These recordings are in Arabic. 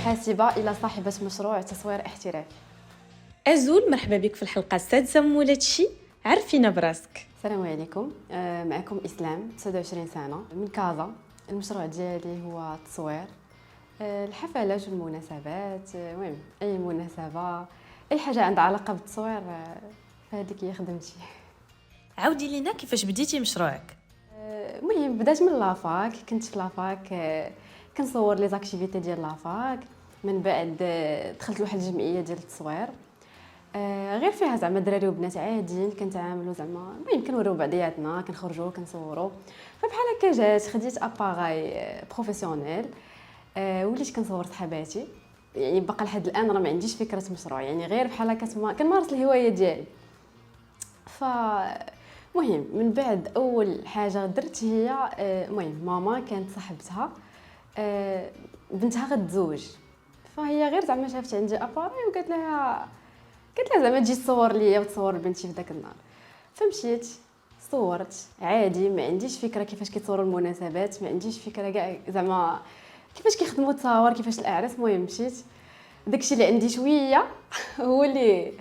حاسبة إلى صاحبة مشروع تصوير احترافي. أزول، مرحبا بك في الحلقة السادسة من ولادشي. عرفينا براسك. السلام عليكم. معكم إسلام، 29 سنة، من كازا. المشروع ديالي هو التصوير الحفلات والمناسبات، المهم أي مناسبة، أي حاجة عندها علاقة بالتصوير، فهذيك هي خدمتي. عاودي لينا كيفاش بديتي مشروعك. المهم بدات من لافاك، كنت في لافاك كنصور لي زاكتيفيتي ديال لافاك. من بعد دخلت لواحد الجمعيه ديال التصوير، غير فيها زعما دراري وبنات عاديين كنتعاملوا، زعما المهم كنوريو بعضياتنا، كنخرجوا كنصوروا. فبحال هكا جات خديت اباغاي بروفيسيونيل، وليت كنصور صحاباتي. يعني باقا لحد الان راه ما عنديش فكره مشروع، يعني غير بحال هكا كنمارس الهوايه ديالي. مهم من بعد اول حاجه درت هي المهم ماما كانت صاحبتها بنتها غتزوج، فهي غير زعما شافت عندي اباري وقالت لها زعما تجي تصور ليا وتصور لبنتي في داك النهار. فمشيت صورت عادي، ما عنديش فكره كيفاش كيتصوروا المناسبات، ما عنديش فكره كاع زعما كيفاش كيخدموا التصاور، كيفاش الاعراس. المهم مشيت داكشي اللي عندي شويه هو اللي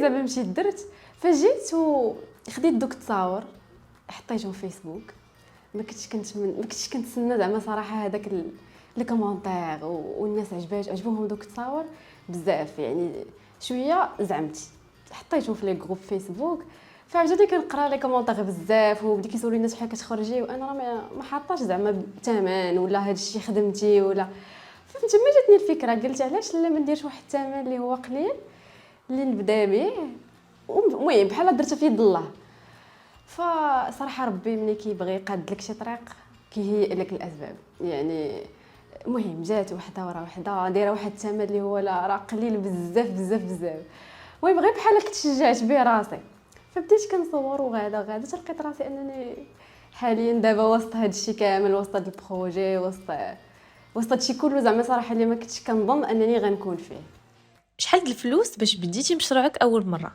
زعما مشيت درت. فجيت وخديت دوك التصاور حطيتهم في فيسبوك. ما كنتش كنتسنى زعما صراحه هذاك لي كومونتير، والناس عجبوهم دوك التصاور بزاف. يعني شويه زعمت حطيتهم في لي جروب فيسبوك، فعجبني كنقرا لي كومونتير بزاف، وبدي كيسولوا الناس بحال كتخرجي، وانا راه ما حاطاش زعما الثمن ولا هذا الشيء خدمتي ولا. فهمت ما جاتني الفكره، قلت علاش لا ما نديرش واحد الثمن اللي هو قليل اللي نبدا به، المهم بحال درتها في يد الله. فصراحه ربي ملي كيبغي يقاد لك شي طريق كيهيئ لك الاسباب. يعني المهم جات وحده ورا وحده دايره واحد الثمن اللي هو لا راه قليل بزاف بزاف بزاف. المهم غير بحال هكا تشجعت به راسي، فبديت كنصور وغادا لقيت راسي انني حاليا دابا وسط هذا الشيء كامل، وسط هذا البروجي، وسط هادشي كله، زعما صراحه اللي ما كنتش كنظن انني غنكون فيه. شحال د الفلوس باش بديتي مشروعك اول مره؟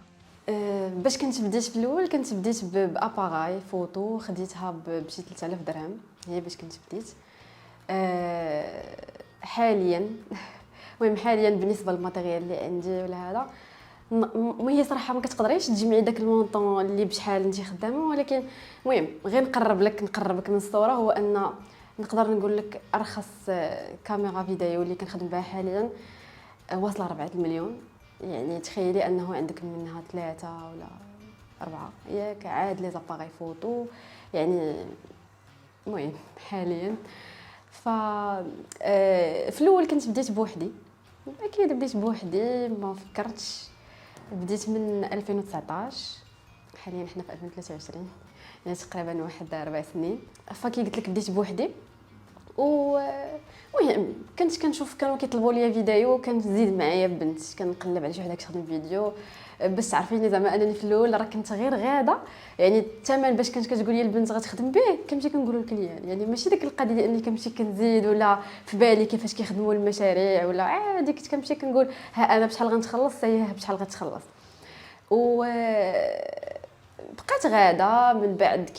باش كنت بديت في الاول كنت بديت باباغاي فوتو، خديتها بشي 3000 درهم، هي باش كنت بديت. حاليا المهم حاليا بالنسبه للماتيريال اللي عندي ولا هذا، هي صراحه ما كتقدريش تجمعي داك المونطون اللي بشحال انت خدامه، ولكن المهم غير نقربك من الصوره، هو ان نقدر نقول لك ارخص كاميرا فيديو اللي كنخدم بها حاليا واصله 4 مليون. يعني تخيلي انه عندك منها 3 ولا 4 ياك عاد لي زاباغي فوتو. يعني المهم حاليا في الاول كنت بديت بوحدي، اكيد بديت بوحدي ما فكرتش. بديت من 2019، حاليا حنا في 2023، يعني تقريبا واحد 4 سنين. فكي قلت لك بديت بوحدي، المهم كنت كنشوف كانوا كيطلبوا لي فيديو، كانت تزيد معايا بنت كنقلب على شي وحده كتخدم فيديو باش تعرفيني. زعما انني في الاول راه كنت غير غاده، يعني الثمن باش كنت كتقول لي البنت غتخدم به كنمشي كنقول للكليان. يعني ماشي ديك القضيه ديال اني كنمشي كنزيد ولا في بالي كيفاش كيخدموا المشاريع ولا عادي، كنت كنمشي كنقول ها انا بشحال غنتخلص، هي بشحال غتخلص. و بقيت غاده. من بعد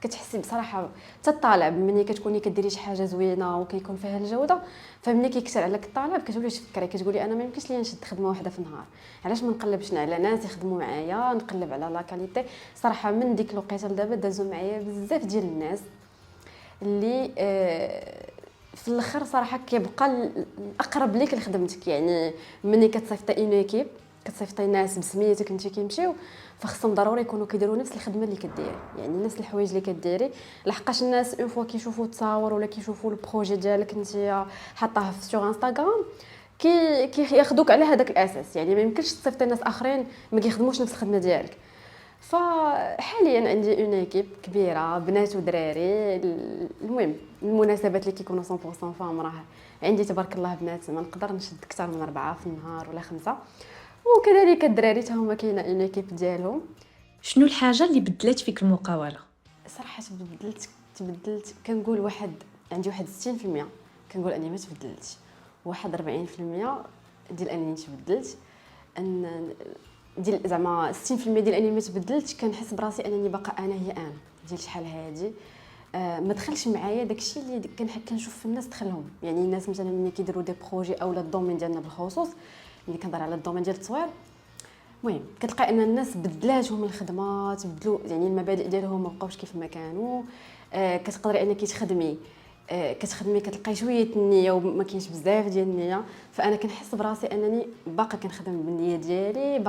كتحسي بصراحه حتى الطلب ملي كتكوني كديري شي حاجه زوينه وكيكون فيها الجوده، فملي كيكثر عليك الطلب كتولي تفكري، كتقولي انا ما يمكنش ليا نشد خدمه واحده في النهار، علاش ما نقلبش على ناس يخدموا معايا، نقلب على لا كاليتي. صراحه من ديك الوقيته لدابا دازوا معايا بزاف ديال الناس اللي في الاخر صراحه كيبقى الاقرب ليك لخدمتك. يعني ملي كتصيفطي اون ايكيب، كتصيفطي ناس بسميتك انت كيمشيو، فخصهم ضروري يكونوا كيديروا نفس الخدمه اللي كديري، يعني نفس الحوايج اللي كديري. لحقاش الناس اون فوا كيشوفوا التصاور ولا كيشوفوا البروجي ديالك انت حاطاه في سور انستغرام، كياخذوك على هذاك الاساس. يعني ما يمكنش تصيفطي ناس اخرين ما كيخدموش نفس الخدمه ديالك. فحاليا عندي اون ايكيب كبيره، بنات ودراري. المهم المناسبات اللي كيكونوا 100% فام راه عندي تبارك الله بنات ما نقدر نشد اكثر من 4 في النهار ولا 5، وكذلك الدراري حتى هما كاينه اون ايكيب ديالهم. شنو الحاجه اللي بدلات فيك المقاوله؟ صراحه تبدلت كنقول عندي واحد 60% كنقول اني ما تبدلتش، واحد 40% ديال انني تبدلت. ان ديال زعما 60% ديال انني ما تبدلتش، كنحس براسي انني باقا انا هي انا ديال شحال هادي. ما دخلش معايا داكشي اللي كنشوف في الناس دخلهم. يعني الناس مثلا ملي كيديروا دي بروجي اولا الدومين ديالنا بالخصوص، ملي كنهضر على الدومين ديال التصوير، المهم كتلقى ان الناس بدلاتهم الخدمه، تبدلوا يعني المبادئ ديالهم ما بقاوش كيف ما كانوا. كتقدري انك تخدمي، كتلقاي شويه النيه وما كاينش بزاف ديال النيه. فانا كنحس براسي انني باقا كنخدم بالنيه ديالي،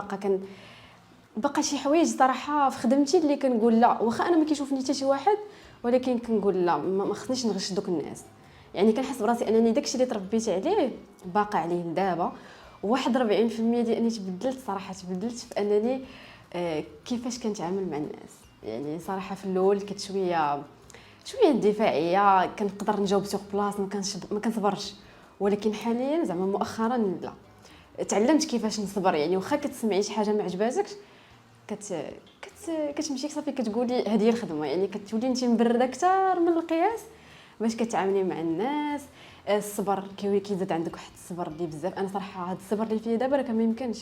باقا شي حوايج صراحه في خدمتي اللي كنقول لا، واخا انا ما كيشوفني حتى شي واحد، ولكن كنقول لا، ما خصنيش نغش دوك الناس. يعني كنحس براسي انني داكشي اللي تربيت عليه باقا عليه دابا. واحد 40% ديال اني تبدلت صراحه، تبدلت في انني كيفاش كنتعامل مع الناس. يعني صراحه في الاول كنت شويه دفاعيه، كنقدر نجاوب سوغ بلاص، ما كنصبرش. ولكن حاليا زعما مؤخرا لا، تعلمت كيفاش نصبر. يعني واخا كتسمعي شي حاجه ما عجباتكش، كتمشي صافي كتقولي هذه هي الخدمه. يعني كتولي انت مبرده اكثر من القياس باش كتعاملي مع الناس. الصبر كيزيد عندك واحد الصبر اللي بزاف. انا صراحه هذا الصبر اللي فيه دابا راه ما يمكنش.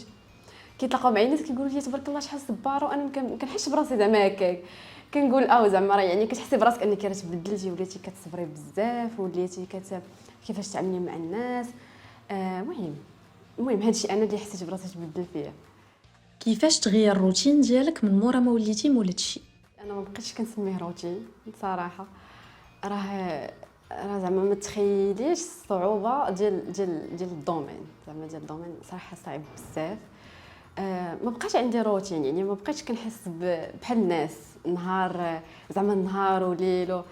كيتلاقاو معايا ناس كيقولوا لي تبارك الله شحال صباره، وانا ما كنحسش براسي زعما هكاك. كنقول زعما راه يعني كتحسي براسك انك راه تبدلتي، وليتي كتصبري بزاف، وليتي كيفاش تعاملي مع الناس. المهم هادشي انا اللي حسيت براسي تبدل فيا. كيفاش تغير الروتين ديالك من مورا ما وليتي مولات شي؟ انا ما بقيتش كنسميه روتين صراحه. راه زعما ما تخيليش الصعوبه ديال الدومين. زعما ديال الدومين صراحه صعيب بزاف. ما بقاش عندي روتين. يعني ما بقيتش كنحس بحال الناس نهار، زعما نهار وليل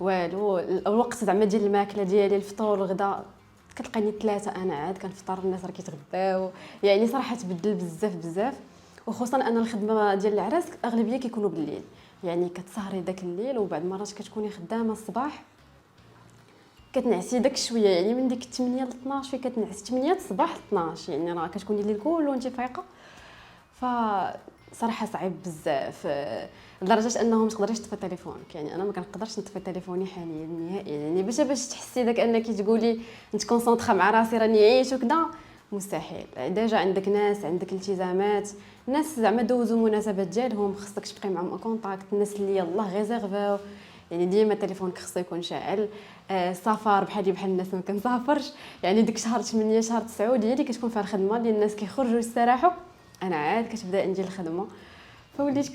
والو. الوقت زعما ديال الماكله ديالي الفطور والغداء كتلقاني 3 انا عاد كنفطر، الناس راه كيتغداو. يعني صراحه تبدل بزاف بزاف. وخصوصا ان الخدمه ديال العراس اغلبيه كيكونوا بالليل. يعني كتسهري داك الليل، وبعد المرات كتكوني خدامه الصباح كتنعسي داك شويه. يعني من ديك 8 ل 12 في كتنعسي 8 الصباح ل 12، يعني راه كتكوني الليل كله وانت فايقه. فصراحه صعيب بزاف لدرجه انه ما تقدريش تطفي تليفونك. يعني انا ما كنقدرش نطفي تليفوني حاليا نهائيا. يعني باش تحسي داك انك تقولي نتكونسونطرا مع راسي راني عايش وكذا، مستحيل. ديجا عندك ناس، عندك التزامات، ناس زعما دوزوا مناسبات ديالهم خصك تبقي معهم كونتاكت. الناس اللي يلاه ريزيرفاو، يعني ديما تليفونك خصو يكون شاعل. سفر بحال الناس ما كنسافرش. يعني ديك شهر 8 شهر 9 هي اللي كتكون فيها الخدمه، اللي الناس كيخرجوا يستراحوا، انا عاد كتبدا عندي الخدمه. فوليت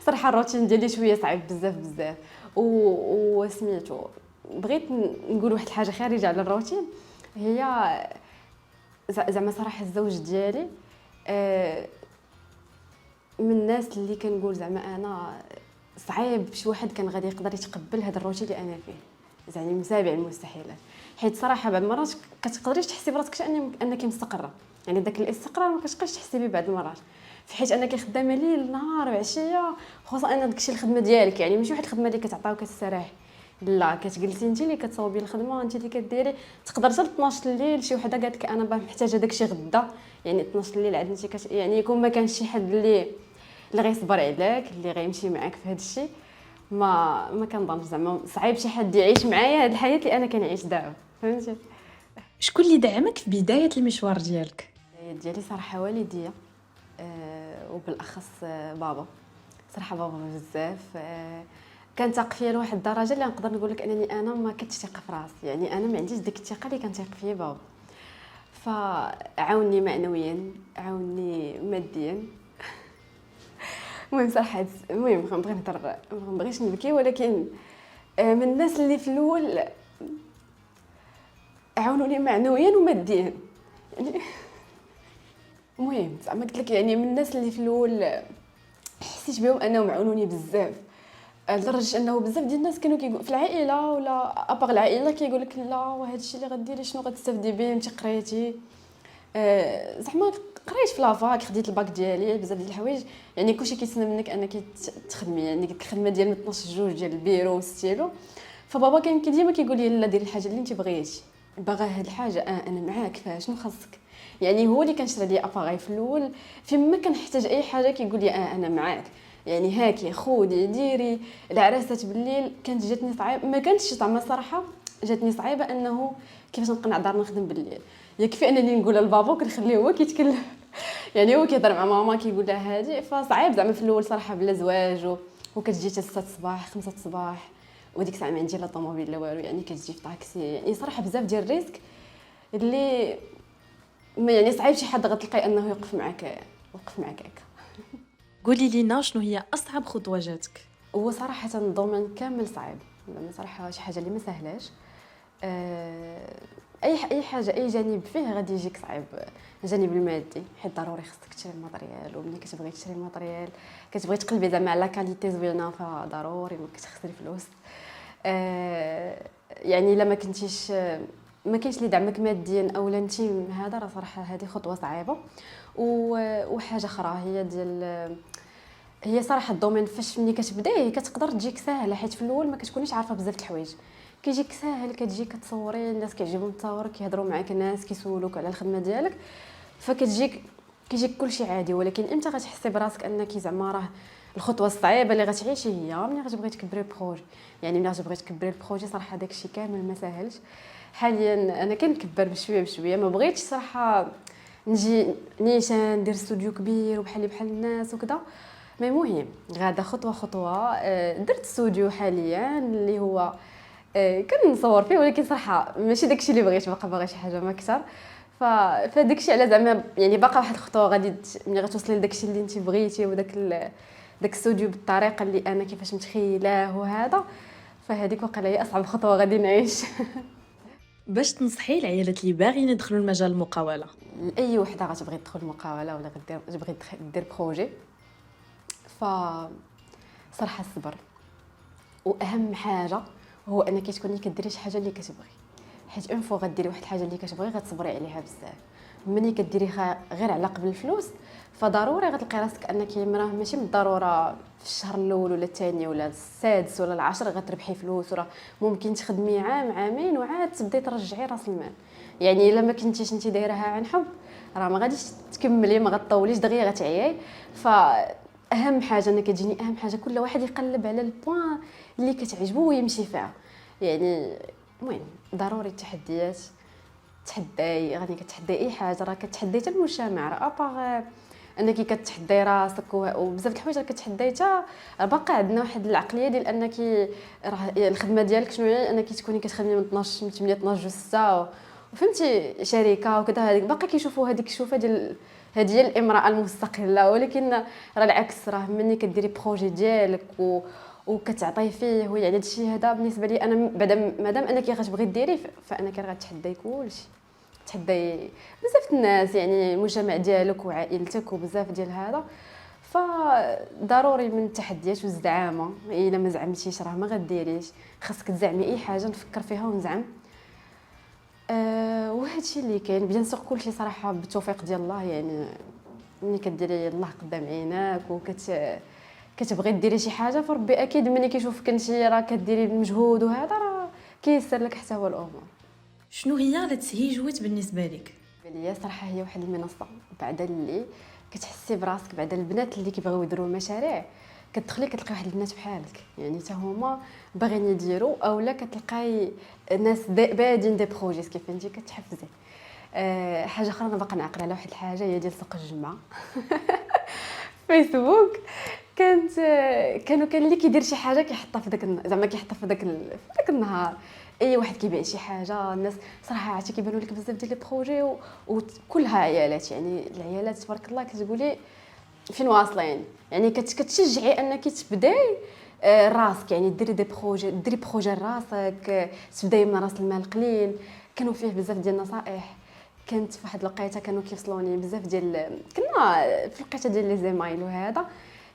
صراحه الروتين ديالي شويه صعيب بزاف. وسميتو بغيت نقول واحد الحاجه خارجه على الروتين. هي زعما صراحه الزوج ديالي من الناس اللي كنقول زعما انا صعيب شي واحد كان غادي يقدر يتقبل هذا الروتين اللي انا فيه. زعما مسابع المستحيلات. حيت صراحه بعض المرات كتقدريش تحسي براسك انك مستقره. يعني داك الاستقرار ما كتبقاش تحسي به بعض المرات، في حيت انك خدامه ليل نهار وعشيه. خصوصا ان داكشي الخدمه ديالك، يعني ماشي واحد الخدمه اللي كتعطاو كتستراحي، لا كتجلسي انت اللي كتصاوبي الخدمه، انت اللي كديري. تقدر حتى 12 الليل شي وحده قالت لك انا محتاجه داكشي غدا، يعني 12 الليل عاد انت يعني يكون ما كانش شي حد اللي غيصبر عليك، اللي غيمشي معاك في هذا الشيء. ما كنظنش زعما صعيب شي حد يعيش معايا هذه الحياه اللي انا كنعيش دابا، فهمتي. شكون اللي دعمك في بدايه المشوار ديالك؟ ديالي صراحه والديا، وبالاخص بابا. صراحه بابا بزاف كان ثاق فيا لواحد الدرجه اللي نقدر نقول لك انني انا ما كنتش ثقه في راسي. يعني انا ما عنديش ديك الثقه اللي كنثيق فيا بابا. فعاوني معنويا، عاوني ماديا. المهم صراحه المهم غنبغي نهضر، ما نبغيش نبكي، ولكن من الناس اللي في الاول عاونوني معنويا وماديا. يعني المهم زعما قلت لك، يعني من الناس اللي في الاول حسيت بهم انهم عاونوني بزاف، لدرجه انه بزاف ديال الناس كانوا كيقول في العائله ولا اباغ العائله كيقول لك لا وهذا الشيء اللي غديري شنو غتستافدي به، انت قريتي. زعما قريت في لافاك، خديت الباك ديالي، بزاف ديال الحوايج. يعني كلشي كيتسنى منك انك تخدمي، يعني ديك الخدمه ديال 12 جوج ديال البيرو والستيلو. فبابا كان ديما كيقول لي لا ديري الحاجه اللي انت بغيتي، باغا هاد الحاجه انا معاك فيها، شنو خاصك. يعني هو اللي كان شرا لي اباغي في الاول، فيما كنحتاج اي حاجه كيقول لي انا معاك، يعني هاكي خودي ديري. العراسات بالليل كانت جاتني صعيب، ما كانتش زعما صراحه جاتني صعيبه انه كيفاش نقنع دار نخدم بالليل. يكفي انني نقولها لبابا وكنخليه هو كيتكلم. يعني هو كيهضر مع ماما كيقول لها هادي. فصعيب زعما في الاول صراحه بلا زواج وكتجي حتى 6 الصباح 5 الصباح، وديك الساعه ما عندي لا طوموبيل لا والو، يعني كتجي في طاكسي. يعني صراحه بزاف ديال الريسك اللي يعني صعيب شي حد غتلقى انه يوقف معك هكا. قولي لينا شنو هي اصعب خطوه جاتك؟ هو صراحه الدومين كامل صعيب، زعما صراحه شي حاجه اللي ما سهلاش. اي حاجه اي جانب فيه غادي يجيك صعيب. الجانب المادي، حيت ضروري خصك تشري الماتريال، وملي كتبغي تشري الماتريال كتبغي تقلبي زعما على كاليتي زوينه، فضروري ما كتخسري فلوس. يعني الا ما كاينش اللي يدعمك ماديا اولا انت هذا، راه صراحه هذه خطوه صعيبه. وحاجه اخرى هي صراحه الدومين فاش ملي كتبداي كتقدر تجيك ساهله، حيت في الاول ما كتكونيش عارفه بزاف د الحوايج. كيجيك ساهل، كتجي كتصوري، الناس كيعجبهم التصاور، كيهضروا معاك الناس كيسولوك على الخدمه ديالك، كيجيك كلشي عادي. ولكن امتى غتحسي براسك انك زعما راه الخطوه الصعيبه اللي غتعيشي هي ملي غتبغي تكبري البروجي. يعني ملي غتبغي تكبري البروجي صراحه داكشي كامل ما ساهلش. حاليا انا كنكبر بشويه بشويه، ما بغيتش صراحه نجي نيشان ندير استوديو كبير بحال الناس وكذا. مي مهم غادا خطوه خطوه. درت استوديو حاليا اللي هو كنصور فيه، ولكن صراحه ماشي داكشي اللي بغيت، باقا شي حاجه ما اكثر. فداكشي على زعما يعني باقا واحد الخطوه غادي ملي غتوصلي لداكشي اللي انت بغيتي، داك الاستوديو بالطريقه اللي انا كيفاش متخيلاه وهذا. فهذيك واقيلا هي اصعب خطوه غادي نعيش. باش تنصحي العيالات اللي باغيين يدخلوا المجال المقاوله؟ اي وحده غتبغي تدخل المقاوله ولا غتبغي دير بروجي، ف صراحه الصبر. واهم حاجه هو انك تكوني كديري شي حاجه اللي كتبغي، حيت اون فوا غديري واحد الحاجه اللي كتبغي غتصبري عليها بزاف. ملي كديريها غير على قبل الفلوس فضروري غتلقي راسك انك راه ماشي بالضروره في الشهر الاول ولا الثاني ولا السادس ولا العاشر غتربحي فلوس، وراه ممكن تخدمي عام عامين وعاد تبداي ترجعي راس المال. يعني الا ما كنتيش انت دايرها عن حب راه ما غاديش تكملي، ما غطوليش دغيا غتعياي. فاهم حاجه انا كتجيني اهم حاجه كل واحد يقلب على البوين اللي كتعجبو ويمشي فيها. يعني المهم ضروري التحديات، غادي كتحدي اي حاجه، راه كتحدي حتى المجتمع، راه ابار انك كتحدي راسك وبزاف د الحوايج راه كتحدي حتى باقي عندنا واحد العقليه ديال انك راه الخدمه ديالك شنو هي، انك تكوني كتخدمي من 12 من 8 12 جوج 6 وفهمتي شركه وكذا. هذيك باقي كيشوفوا هذيك الشوفه ديال هذه الامراه المستقله، ولكن راه العكس، راه ملي كديري بروجي ديالك وكتعطي فيه يعني هذا الشيء هذا بالنسبه لي انا بعدا مادام انك غتبغي ديري فانا غتحدي كلشي، تحدي بزاف الناس، يعني المجتمع ديالك وعائلتك وبزاف ديال هذا. فضروري من التحديات والزعامه، الا ما زعمتيش راه ما غديريش، خاصك تزعمي اي حاجه نفكر فيها ونزعم. وهذا الشيء اللي كاين بيان سور كلشي صراحه بالتوفيق ديال الله. يعني ملي كديري الله قدام عيناك كتبغي ديري شي حاجه فربي اكيد ملي كيشوفك انت راه كديري المجهود وهذا راه كيسر لك حتى هو الامور. شنو هي لا تسهيجوت بالنسبه لك؟ ليا صراحه هي واحد المنصه بعد اللي كتحسي براسك، بعد البنات اللي كيبغيو يديروا المشاريع كتدخلي كتلقاي واحد البنات بحالك يعني حتى هما باغيين يديروا، اولا كتلقاي ناس بادين دي بروجيس كيف انت كتحفزي. حاجه اخرى انا باقا نعقل على واحد الحاجه هي ديال سوق الجمعه. فيسبوك كان اللي كيدير شي حاجه كيحطها في داك زعما كيحطها في داك النهار. اي واحد كيبيع شي حاجه، الناس صراحه عرفتي كيبانوا لك بزاف ديال لي بروجي وكلها عيالات. يعني العيالات تبارك الله كتقولي فين واصلين، يعني كتشجعي انك تبداي راسك، يعني ديري ديري بروجي راسك، تبداي من راس المال قليل. كانوا فيه بزاف ديال النصائح. كانت في واحد الوقيته كانوا كيوصلوني بزاف كنا في الوقيته ديال لي زيمايل وهذا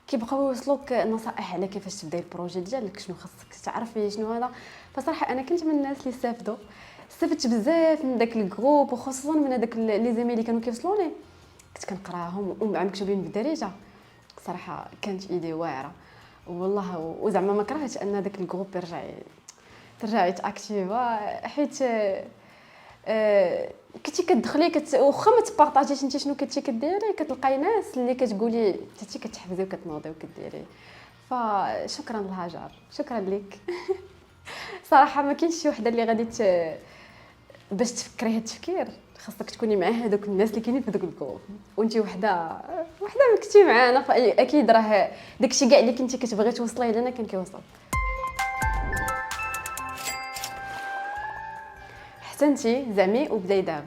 كيبقاو يوصلوك نصائح على كيفاش تبداي البروجي ديالك، شنو خاصك تعرفي شنو هذا. فصراحه انا كنت من الناس اللي استفدت بزاف من داك الجروب، وخصوصا من هذاك لي زيمايل اللي كانوا كيوصلوني كنت كنقراهم ومع مكتوبين بالدارجه. صراحه كانت ايدي واعره والله، وزعما ما كرهتش ان داك الجروب ترجعي تاكتيفا، حيت كنتي كتدخلي واخا ما تبارطاجيش انت شنو كنتي كديري كتلقاي ناس اللي كتقولي حتى كتحفزي وكتنوضي وكديري. فشكرا لهاجر، شكرا لك. صراحه ما كاينش شي وحده اللي غادي باش تفكري هذا التفكير خاصك تكوني مع هذوك الناس اللي كاينين في هذوك الجروب، وانت وحده ما كنتي معانا، فاكيد راه داكشي كاع اللي كنتي كتبغي توصليه لنا كان كيوصل. حسنتي زعمي وبداي دابا.